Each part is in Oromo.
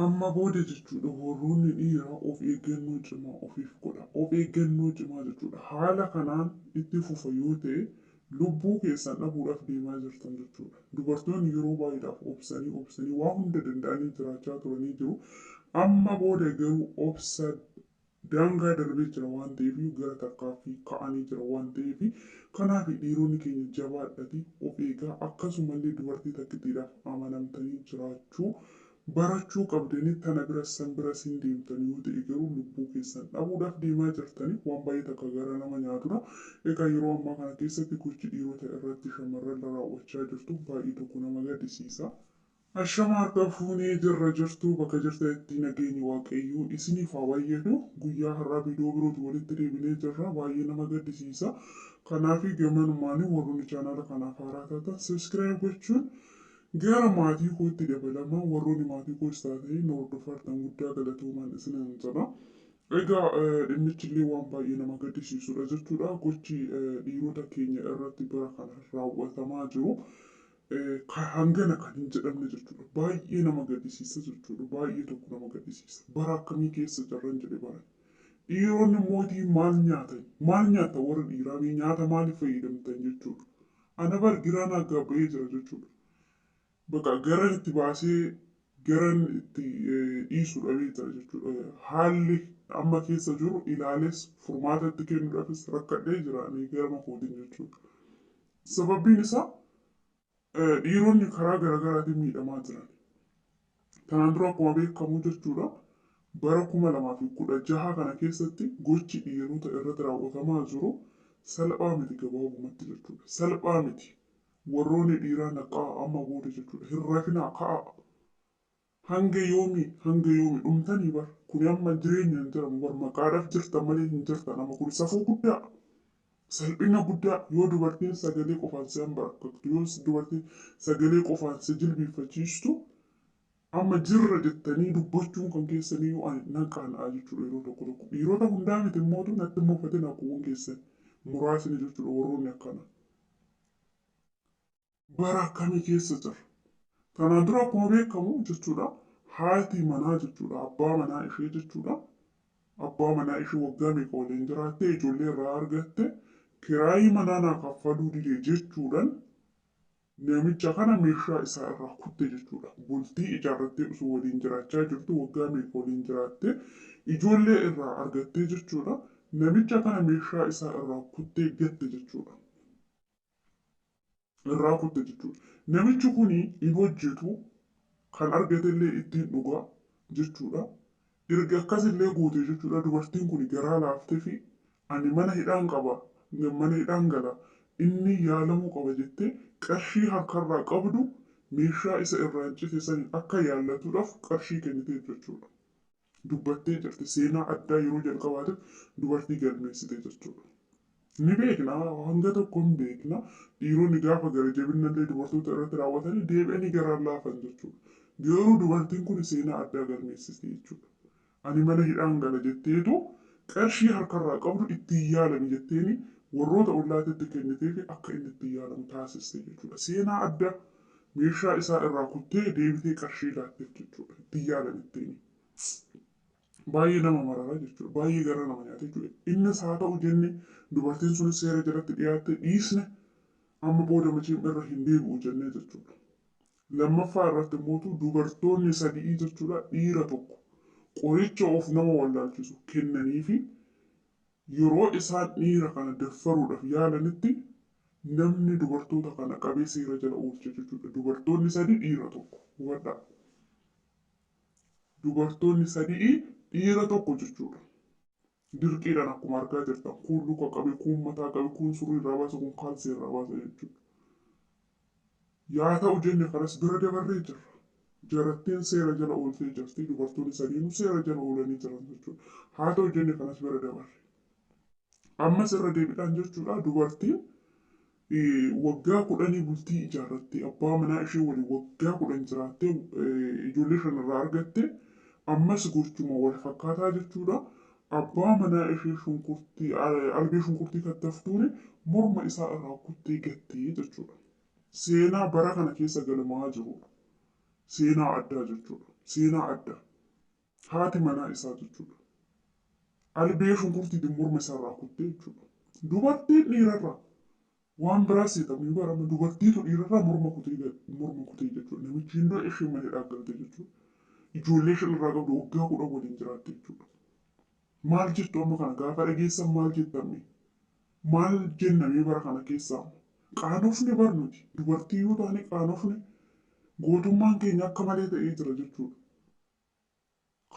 Amma booda jechuudha warroonni dhiiraa of eeggannoo cimaa ofiif godha. Of eeggannoo cimaa jechuudha. Haala kanaan itti fufa yoo ta'e lubbuu keessan dhabuudhaaf deemaa jirtan jechuudha. Dubartoonni yeroo baay'eedhaaf obsanii waan hunda danda'anii jiraachaa turanii jiru. Amma booda garuu obsa daangaa darbee jira waan ta'eef gara tarkaanfii ka'anii jira waan ta'eef kanaaf dhiironni keenya jabaadhaatii of eegaa akkasumallee dubartii takkittiidhaaf amanamtanii jiraachuu barachuu qabdanii tana bira san bira siin deemtanii yoo ta'e garuu lubbuu keessan dhabuudhaaf deemaa jirtanii waan baay'ee takka gara nama nyaatudha. Egaa yeroo ammaa kana keessatti gochi dhiirota irratti shamarran raawwachaa jirtu baay'ee tokko nama gaddisiisa. Ashama harka fuunee jirra jirtu bakka jirtanitti nageenyi waaqayyoo isiniif haa baay'atu. Guyyaa har'aa viidiyoo birootu walitti deebinee jirra baay'ee nama gaddisiisa. Kanaaf gamanumaan warroonni chaanaala kanaaf haaraa taatan sabiskiraayib gochuun gara maatii kootti dabalamaa warroonni maatii koos taatanii na hordoftan guddaa galatoomaa isiniin jedha. Egaa dhimmichillee waan baay'ee nama gaddisiisudha jechuudha. Gochi dhiirota keenya irratti bara kana raawwatamaa jiru hangana kan hin jedhamne jechuudha. Baay'ee nama gaddisiisa jechuudha. Baay'ee tokko nama gaddisiisa. Bara akkamii keessa jirran jedhe bara. Dhiironni mootii maal nyaatan? Maal nyaata warra dhiiraa nyaata maaliif fayyadamtan jechuudha. Ana bar giraan akka ba'ee jira jechuudha. Bakka garan itti baasee garan itti dhiisu dhabee jira jechuudha. Haalli amma keessa jiru ilaales furmaatatti kennuudhaafis rakkadhee jira gara kootiin jechuudha. Sababbiin isaa dhiironni karaa garaagaraatiin miidhamaa jiran. Kanaan dura akkuma beekamu jechuudha. Bara 2016 kana keessatti gochi dhiirota irratti raawwatamaa jiru salphaa miti gabaabumatti jechuudha. Salphaa miti. Warroonni dhiiraa naqaa amma booda jechuudha. Hin rafinaa ka'a. Hanga yoomii dhumtanii bar. Kuni amma jireenya hin jedhamu bar maqaadhaaf jirtan malee hin jirtan amma kuni safuu guddaa. Salphina guddaa yoo dubartiin sagalee qofaan si barakattu yoo dubartiin sagalee qofaan si jilbiiffachiistu amma jirra jettanii dubbachuun kan keessanii yoo nan qaana'a jechuudha yeroo tokko tokko. Dhiirota hundaa miti immoo natti immoo fatina kuun keessan muraasni jechuudha warroonni akkana. Bara akkamii keessa jira? Kanaan dura akkuma beekamu jechuudha haati manaa jechuudha abbaa manaa ishee jechuudha. Abbaa manaa ishee waggaa meeqa waliin jiraattee ijoollee irraa argatte kiraayii manaa naa kaffaluu didee jechuudhaan namicha kana meeshaa isaa irraa kutte jechuudha. Bultii ijaarrattee osoo waliin jiraachaa jirtu waggaa meeqa waliin jiraattee ijoollee irraa argattee jechuudha. Namicha kana meeshaa isaa irraa kuttee gatte jechuudha. Irraa kutte jechuudha. Namichi kuni hin hojjetu kan argatellee ittiin dhugaa jechuudha. Erga akkasillee goote jechuudha dubartiin kuni garaa laaftee fi ani mana hidhaan qaba mana hidhaan gala inni yaalamuu qaba jettee qarshii harkarraa qabdu meeshaa isa irraa cite sanii akka yaallatuudhaaf qarshii kennitee jechuudha. Dubbattee jirti seenaa addaa yeroo jalqabaatiif dubartii galmeessite jechuudha. Ni beekna hanga tokko hin beekna dhiironni gaafa gara jabinallee dubartoota irratti raawwatanii deebi'anii garaan laafan jechuudha. Garuu dubartiin kun seenaa addaa galmeessiste jechuudha. Ani mana hidhaan gala jetteetu qarshii harkarraa qabdu ittiin yaalami jetteeni warroota ollaatitti kennitee fi akka inni ittiin yaalamu taasiste jechuudha. Seenaa addaa meeshaa isaa irraa kuttee deebitee qarshii laatteef jechuudha. Ittiin yaalamitteeni. Baay'ee nama marara jechuudha. Baay'ee gara nama nyaata jechuudha. Innis haa ta'u jenne dubartiin sun seera jalatti dhiyaatte dhiisne amma booda machiin irra hin deebi'u jennee jechuudha. Lammaffaa irratti immoo dubartoonni sadii jechuudha dhiira tokko qoricha of nama wallaalchisu kennanii fi yeroo isaan dhiira kana daffaruudhaaf yaalanitti namni dubartoota kana qabee seera jala oolche jechuudha. Dubartoonni sadii dhiira tokko hubadhaa. Dubartoonni sadii dhiira tokko jechuudha. Dirqiidhaan akkuma argaa jirtan kun luka qabe kun mataa qabe kun surrii irraa baasa kun kaalsii irraa baasa jechuudha. Yaa ta'u jenne kanas bira dabarree jirra. Jarattiin seera jala ooltee jirti dubartoonni sadiinuu seera jala oolanii jiran jechuudha. Haa ta'u jenne kanas bira dabarre. Ammas irra deebiidhaan jechuudha dubartiin waggaa 10 bultii ijaarrattee abbaa manaa ishee waliin waggaa 10 jiraattee ijoollee shanarraa argatte ammas gochuma wal fakkaataa jechuudha. Abbaa manaa ishee shunkurtii albee shunkurtii kattaftuuni morma isaa irraa kuttee gattee jechuudha. Seenaa bara kana keessa galmaa jirudha. Seenaa addaa jechuudha. Seenaa addaa. haati manaa isaa jechuudha. Albee shunkurtiitiin morma isaarraa kuttee jechuudha. Dubartiin dhiirarraa waan biraa seetamuu barama dubartiitu dhiirarraa morma kutee jechuudha. Namichi hindoo ishee malee dhaabbatte jechuudha. Ijoollee ishee qabdu waggaa 10 waliin jiraatte jechuudha. Maal jettu amma kana gaafa dhageessan maal jettamne? Maal jennamee bara kana keessaa? Qaanofne barnuti. Dubartii yoo taane qaanofne gootummaan keenya akka malee ta'ee jira jechuudha.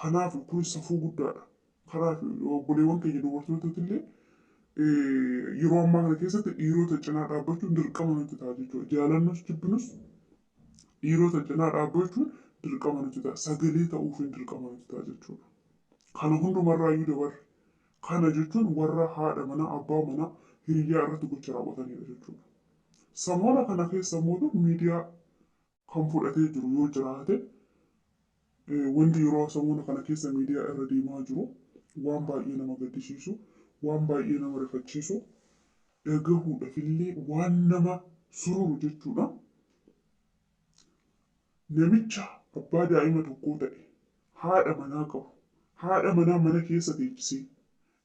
Kanaaf kun safuu guddaadha. Kanaaf obboleewwan keenya dubartootatti illee yeroo ammaa kana keessatti dhiirota cinaa dhaabbachuun dirqama nutti ta'a jechuudha. Jaalannus jibbinus dhiirota cinaa dhaabbachuun dirqama nutti ta'a. Sagalee ta'uufiin dirqama nutti ta'a jechuudha. Kana hundumarraayyuu dabarre. Kana jechuun warra haadha manaa, abbaa manaa, hiriyaa irratti gocha raawwatanidha jechuudha. Samoora kana keessa immoo miidiyaa kan fudhatee jiru yoo jiraate wanti yeroo samoora kana keessa miidiyaa irra deemaa jiru waan baay'ee nama gaddisiisu, waan baay'ee nama rifachiisu, dhagahuudhaaf illee waan nama sururu jechuudha. Namicha abbaa daa'ima tokkoo ta'e haadha manaa qabu, haadha manaa mana keessa teechisee,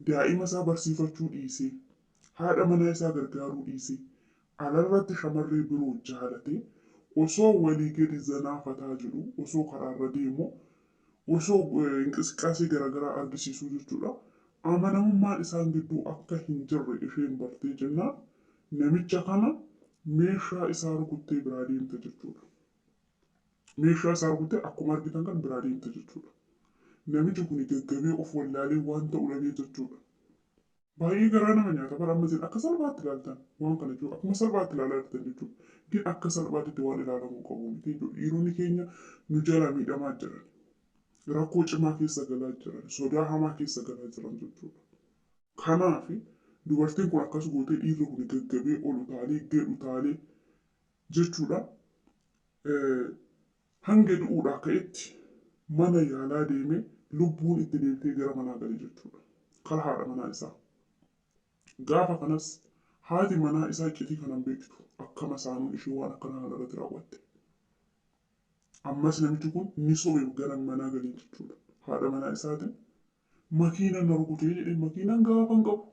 daa'ima isaa barsiifachuu dhiisee, haadha manaa isaa gargaaruu dhiisee, alarratti shamarree biroo jaalatee, osoo walii gadi zanaafataa jiru, osoo karaarra deemu, osoo inqisqaasii garaagaraa argisiisuu jechuudha. Amanamummaan isaan gidduu akka hin jirre isheen bartee jennaan namicha kana meeshaa isaa rukuttee biraa deemte jechuudha. Meeshaa isaa rukuttee akkuma argitan kan biraa deemte jechuudha. Namichi kun gaggabee of wallaalee waan ta'u dhabee jechuudha. Baay'ee garaa nama nyaata bara amma akka salphaatti ilaaltan waan kana jechuudha. Akkuma salphaatti ilaalaa jirtan jechuudha. ግን akka salphaatti waan ilaalamuu qabu miti jechuudha. Dhiironni keenya nu jala miidhamaa jiran. Rakkoo cimaa keessa galaa jiran. Sodaa hamaa keessa galaa jiran jechuudha. Kanaaf dubartiin kun akkas gootee dhiirri kun gaggabee ol utaalee gad utaalee jechuudha. Hanga du'uudhaa ka'etti mana yaalaa deemee lubbuun itti deemtee gara manaa galee jechuudha. Kara haadha manaa isaa. Gaafa kanas haati manaa isaa iccitii kanan beektu akkama isaanuun ishee waan akkanaa irratti raawwatte. Ammas namichi kun ni sobe gara manaa galee jechuudha. Haadha manaa isaatiin makiina na rukutee jedhee makiinaan gaafa hin qabu.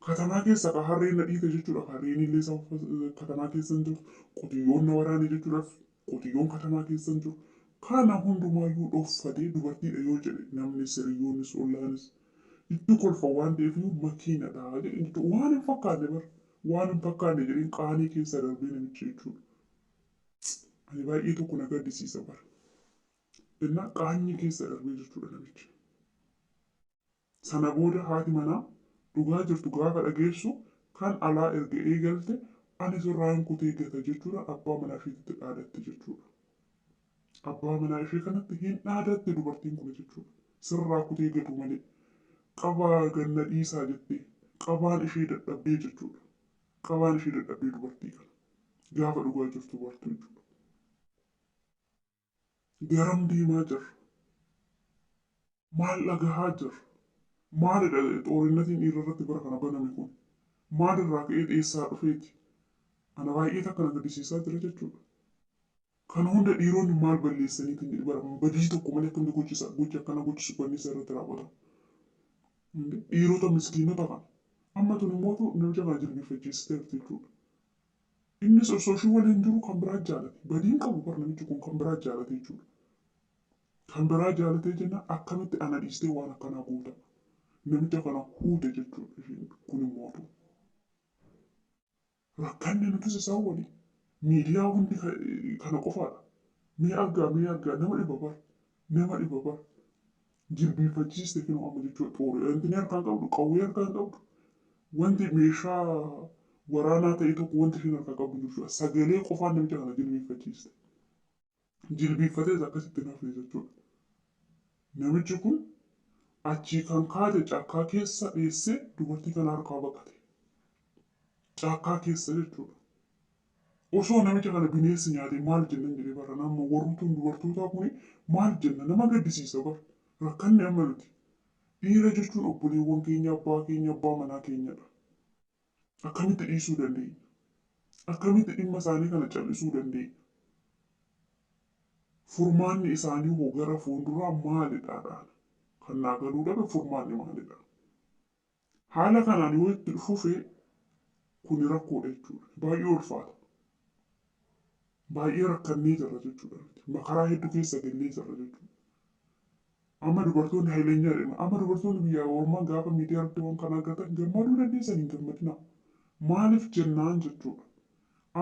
Katamaa keessa ka harreen na dhiite jechuudha. Harreen illee isa katamaa keessa hin jiru. Qotiyyoon na waraane jechuudhaaf qotiyyoon katamaa keessa hin jiru. Kana hundumaayyuu dhoffatee dubartiidha yoo jedhe namni siriyyoonnis ollaanis itti kolfa waan ta'eef makiinadha jedhe waan hin fakkaanne bara waan hin fakkaanne jedheen qaanii keessa darbee namichi jechuudha. Ani baay'ee tokko na gaddisiisa bara. Innaa qaanii keessa darbee jechuudha namichi. Sana booda haati manaa dhugaa jirtu gaafa dhageessu kan alaa erga eegalte ani sirraan kutee gata jechuudha abbaa manaa isheetti dhaadatte jechuudha. Abbaa manaa ishee kanatti hin dhaadatte dubartiin kun jechuudha. Sirraa kutee gatu malee qabaa ganna dhiisaa jettee qabaan ishee dadhabdee jechuudha. Qabaan ishee dadhabdee dubartii kana gaafa dhugaa jirtu bartu jechuudha. Garam deemaa jirra? Maal dhagahaa jirra? Maalidha xoorinnatiin dhiira irratti bara kana baname kun? Maalirraa ka'ee dhiyeessaa dhufeeti? Ana baay'ee takka na gaddisiisaa jira jechuudha. Kan hunda dhiironni maal balleessaniitiin jedhi bara badii tokko malee akkamni gochi akkana gochisu banniisa irratti raawwata. Dhiirota miskiinota kana. Amma tun immoo namicha kana jilbeeffachiistee jirti jechuudha. Innis osoo ishee waliin jiru kan biraa jaalate. Badiin qabu bara namichi kun kan biraa jaalate jechuudha. Kan biraa jaalatee jenna akkamitti ana dhiistee waan akkanaa goota. Namicha kana huute jechuudha isheen kun immoo. Rakkanni nutis isaan waliin. Miidiyaa hundi kana qofaadha. Mee argaa nama dhiba bara. Nama dhiba bara. Jilbeeffachiiste fi amma jechuudha xoore. Wanti harkaan qabdu qawwee harkaan qabdu. Wanti meeshaa waraanaa ta'e tokko wanti isheen harkaan qabdu jechuudha. Sagalee qofaan namicha kana jilbeeffachiiste. Jilbeeffatees akkasitti nafne jechuudha. Namichi kun achii kan kaate caakkaa keessa dheessee dubartii kana harkaa baqate. Caakkaa keessa jechuudha. Osoo namicha kana bineensi nyaate maal jennan jedhee bara nama warruutuun dubartootaa kuni maal jenna nama gaddisiisa bara. Rakkanni amma nuti. Dhiira jechuun obboleewwan keenya, abbaa manaa keenyadha. Akkamitti dhiisuu dandeenya? Akkamitti dhimma isaanii kana callisuu dandeenya? Furmaanni isaanii hoo gara fuulduraa maalidha? Kan naa galuu dhabe furmaanni maalidha? Haala kanaan yoo itti fufe kun rakkoodha jechuudha. Baay'ee ulfaata. Baay'ee rakkannee jirra jechuudha. Makaraa hedduu keessa gallee jirra jechuudha. Amma dubartoonni hayleenyaa jedhama. Amma dubartoonni biyya ormaa gaafa miidiyaa irratti waan kana argatan gammaduu dandeessan hin gammadina. Maaliif jennaan jechuudha.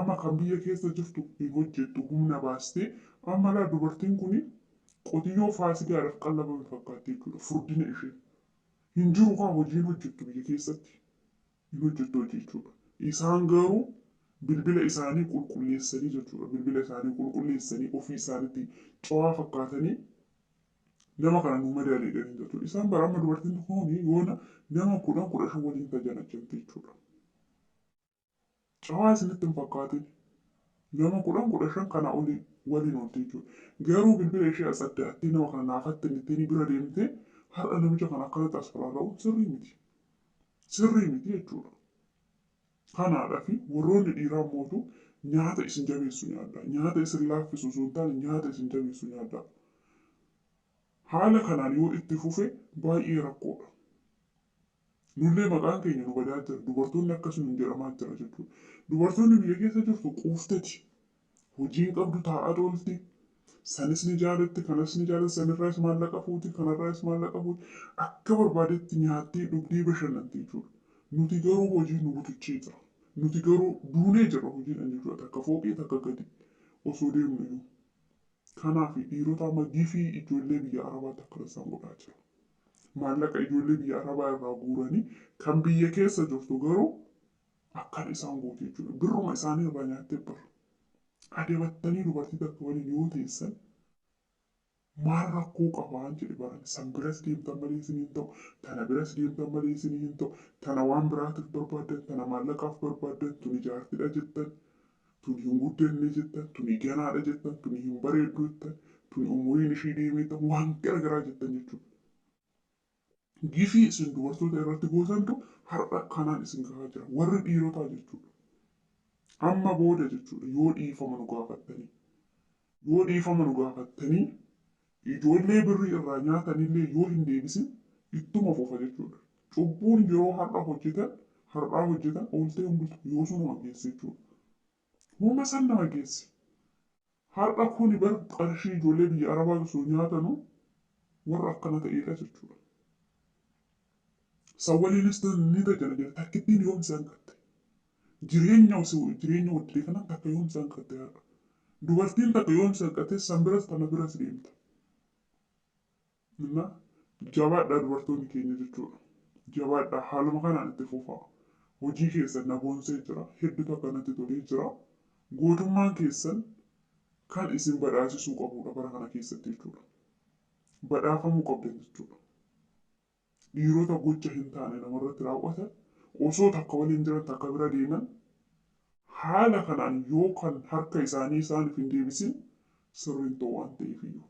Amma kan biyya keessa jirtu hin hojjettu humna baastee amma laa dubartiin kun qotiyyoo faasigaadhaaf qallabame fakkaatti jechuudha. Furdina ishee. Hin jiru kaa hojiin hojjettu biyya keessatti. Hin hojjettu hojii jechuudha. Isaan garuu bilbila isaanii qulqulleessanii jechuudha. Bilbila isaanii qulqulleessanii ofii isaaniitti cawaa fakkaatanii nama kana nu madaaleedhaan jechuudha. Isaan bara amma dubartiin kun yoona nama 10-15 waliin tajaajilti jechuudha. Cawaa isinitti hin fakkaatin. Nama 10-15 kana olii waliin oolti jechuudha. Garuu bilbila ishee as addaatti nama kana naafatte ittiin bira deemtee har'a namicha kana akkanatti as faraara'u sirrii miti. Sirrii miti jechuudha. Kanaadhaaf warroonni dhiiraa mootu nyaata isin jabeessu nyaadha. Nyaata isin laaffisu osoo hin taane nyaata isin jabeessu nyaadha. Haala kanaan yoo itti fufe baay'ee rakkoodha. Nullee maqaan keenya nu badaa jira. Dubartoonni akkasuma hin jedhamaa jira jechuudha. Dubartoonni biyya keessa jirtu quuftati. Hojii hin qabdu taa'aa oolti. Sanis ni jaalatti, kanas ni jaalatti, sanirraas maallaqa fuuti, kanarraas maallaqa fuuti. Akka barbaadetti nyaattee dhugdee bashannanti jechuudha. Nuti garuu hojii nu butuchee jira. Nuti garuu duunee jira hojiidhaan jechuudha. Takka fooqee takka gadi osoo deemnu iyyuu. Kanaaf dhiirota amma gifii ijoollee biyya Arabaatti akka isaan godhaa jira. Maallaqa ijoollee biyya Arabaa irraa guuranii kan biyya keessa jirtu garuu akkan isaan goote jechuudha. Birruma isaanii irraa nyaattee bara. Adebattanii dubartii takka waliin yoo teessan maal rakkoo qabaan jedhe baran. San biras deemtan malee isin hin ta'u. Tana biras deemtan malee isin hin ta'u. Tana waan biraatiif barbaaddan, tana maallaqaaf barbaaddan, tuni jaartidha jettan. Tuni hin guddanne jettan, tuni ganaadha jettan, tuni hin bareeddu jettan, tuni umuriin ishee deemee ta'u waan garagaraa jettan jechuudha. Gifii isin dubartoota irratti gootantu har'a kanaan isin gahaa jira. Warri dhiirotaa jechuudha. Amma booda jechuudha yoo dhiifama nu gaafattanii. Yoo dhiifama nu gaafattanii ijoollee birrii irraa nyaatanillee yoo hin deebisin ittuma fufa jechuudha. Cubbuun yeroo har'aa hojjetan ooltee hundatu yoo sun nama geesse jechuudha. Uuma san nama geesse. Har'a kuni bar qarshii ijoollee biyya Arabaa osoo nyaatanu warra akkana ta'edha jechuudha. Sawwaliinis ni tajana jira. Takkittiin yoom isaan qatte. Jireenya waddee kanaan takka yoom isaan qatte har'a. Dubartiin takka yoom isaan qatte san biras tana biras deemta. Innaa jabaadhaa dubartoonni keenya jechuudha. Jabaadhaa haaluma kanaan itti fufaa. Hojii keessan na boonsee jira. Hedduutu akkanatti tolee jira. Gootummaan keessan kan isin badhaasisuu qabudha bara kana keessatti jechuudha. Badhaafamuu qabdan jechuudha. Dhiirota gocha hin taane namarratti raawwatan osoo takka waliin jiran takka bira deeman haala kanaan yoo kan harka isaanii isaaniif hin deebisin sirriin ta'u waan ta'eef iyyuu.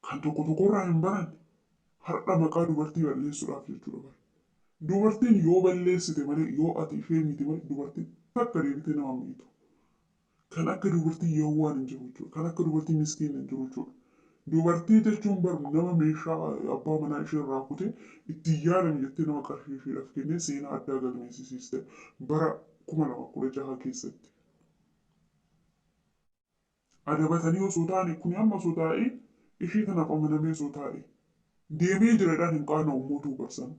Kan tokko tokkorraa hin baranne har'a maqaa dubartii balleessuudhaaf jechuudha. Dubartiin yoo balleessite malee yoo ati ishee miti malee dubartiin takka deebitee nama miitu. Kan akka dubartii yawwaan hin jiru jechuudha. Kan akka dubartii miskiin hin jiru jechuudha. Dubartii jechuun baru nama meeshaa abbaa manaa ishee irraa kutee itti yaadame jettee nama qarshii isheedhaaf kennee seenaa addaa galmeessisiiste bara 2016 keessatti. Adabatanii osoo taane kun amma osoo taa'ee ishee kanaaf amanamee osoo taa'ee deemee jiradhaan hin qaana'u mootuu barsan.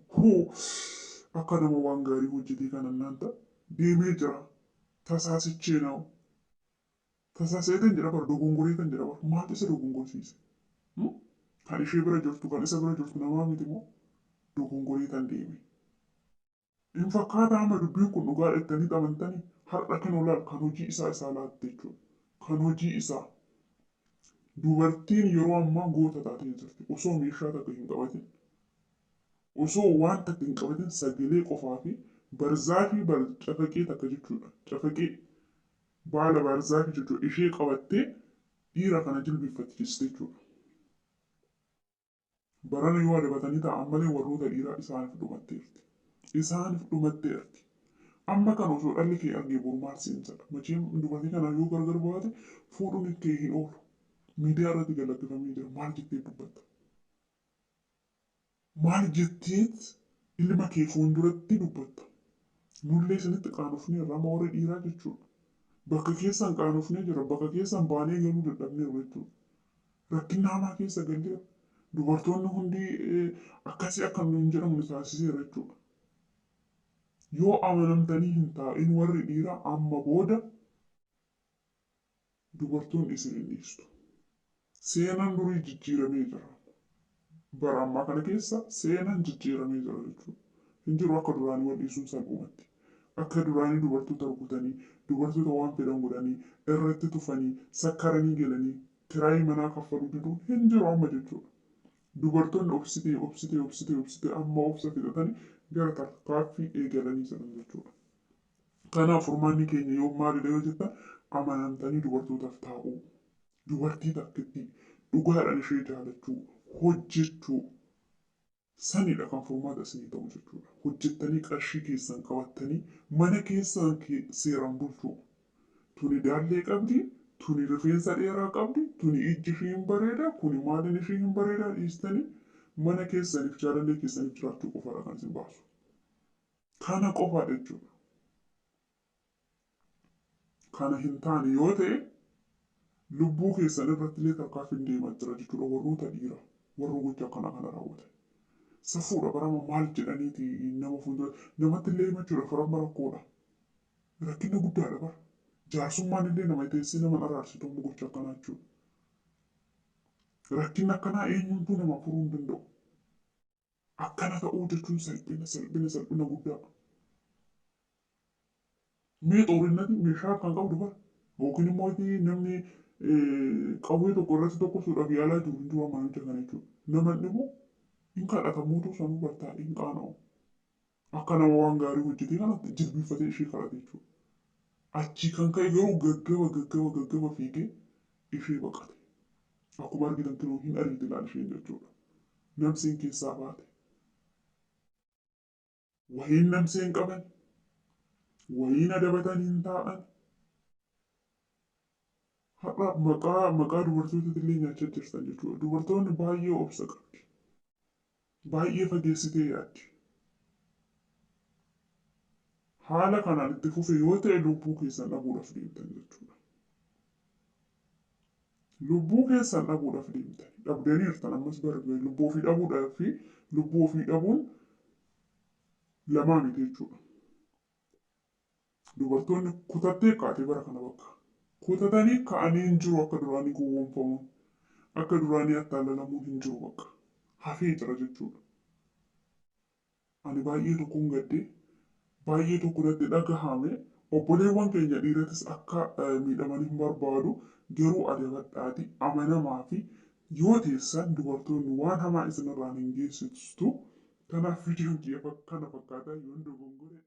Akka nama waan gaarii hojjetee kanan naan ta'a deemee jira tasaasichee na'u. Tasaaseetan jedha bara dogongoree kan jedha bara maal isa dogongorsiise. Kan ishee bira jirtu kan isa bira jirtu namaa miti moo dogongoree kan deeme. In fakkaata amma dubbiin kun dhugaa jettanii amantanii har'a kan olaal kan hojii isaa laatte jechuudha. Kan hojii isaa. Dubartiin yeroo ammaa goota taatee jirti. Osoo meeshaa takka hin qabatin. Osoo waan takka hin qabatin sagalee qofaa fi barzaa fi cafaqee takka jechuudha. Cafaqee baala barzaa fi jechuudha. Ishee qabattee dhiira kana jilbiiffachiiste jechuudha. Barana yoo adabatanii ta'an malee warroota dhiiraa isaaniif dhumatteerti. Isaaniif dhumatteerti. Amma kan osoo dhalli kee argee boru maal seensadha. Macheem dubartii kana yoo gargar baate fuudhuun kee hin oolu. Miidiyaa irratti galaqqifamee jira. Maal jettee dubbatta? Maal jetteet ilma kee fuulduratti dubbatta? Nullee isinitti qaanofnee irraa warri dhiiraa jechuudha. Bakka keessan qaanofnee jira. Bakka keessan baanee galuu dadhabneeru jechuudha. Rakkina hamaa keessa galleera. Dubartoonni hundi akkasii akka nuyi hin jedhamne taasiseera jechuudha. Yoo amanamtanii hin taa'in warri dhiiraa amma booda dubartoonni isin hin dhiistu. Seenaan durii jijjiiramee jira. Bara ammaa kana keessa seenaan jijjiiramee jira jechuudha. Hin jiru akka duraanii wal dhiisuun salphumatti. Akka duraanii dubartoota rukutanii, dubartoota waan fedhan godhanii, irratti tufanii, sakkaranii galanii, kiraayii manaa kaffaluu diduun hin jiru amma jechuudha. Dubartoonni obsitee amma obsa fixatanii gara tarkaaffii eegalanii jiran jechuudha. Kanaaf furmaanni keenya yoo maalidha yoo jettan amanamtanii dubartootaaf taa'uu, dubartii takkittii dhugaadhaan ishee jaalachuu, hojjechuu sanidha kan furmaata isinii ta'u jechuudha. Hojjettanii qarshii keessan qabattanii mana keessan seeraan bulchuu. Tuni daallee qabdi, tuni rifeensa dheeraa qabdi, tuni ijji ishee hin bareeda, kuni maaliin ishee hin bareeda dhiistanii mana keessaniif jaalallee keessaniif jiraachuu qofaadha kan isin baasu. Kana qofaadha jechuudha. Kana hin taane yoo ta'e lubbuu keessan irratti illee tarkaanfiin deemaa jira jechuudha warroota dhiiraa warra gocha akkana kana raawwatan. Safuudha barama maal jedhaniiti nama fuuldura namatti illee himachuudha farama rakkoodha. Rakkina guddaadha bara. Jaarsummaan illee nama teessee nama araarsitu amma gocha akkanaa jechuudha. Rakkinni akkanaa eenyuutu nama furuu hin danda'u. Akkana ta'uu jechuun salphina guddaa. Mee xoorinati meeshaa kan qabdu bara. Yookiin immoo namni qawwee tokko irratti tokkosuudhaaf yaalaa jiru hin jiru amma nuti kana jechuudha. Namoonni immoo hin kadhatamuutu sanuu bartaa hin qaana'u. Akka nama waan gaarii hojjetee kanatti jilbiinfatee ishee kadhate jechuudha. Achii kan ka'e garuu gaggaba fiigee ishee baqate. Akkuma argitan kunoo hin ariite ilaal isheen jechuudha. Namseen keessaa baate. Wayiin namseen qaban. Wayiin adabatan hin taa'an. Har'a maqaa dubartoota illee nyaachaa jirtan jechuudha. Dubartoonni baay'ee obsa qabdi. Baay'ee fageessitee yaaddi. Haala kanaan itti fufe yoo ta'e lubbuu keessan dhabuudhaaf deemtan jechuudha. Lubbuu keessan dhabuudhaaf deemtan. Dhabdaniirtan ammas barbaade lubbuu ofii dhabuudhaaf fi lubbuu ofii dhabuun lamaa miti jechuudha. Dubartoonni kutattee kaatee bara kana bakka. Kutatanii ka'anii hin jiru akka duraanii gowwoomfamuun. Akka duraanii attaalalamuun hin jiru bakka. Hafee jira jechuudha. Ani baay'ee tokkoon gaddee baay'ee tokko natti dhagahame obboleewwan keenya dhiiratis akka miidhaman hin barbaadu garuu adabadhaati amanamaa fi yoo teessan dubartoonni waan hamaa isinirraan hin geessistu kanaaf viidiyoon kiyya kana fakkaataa yoon dogongore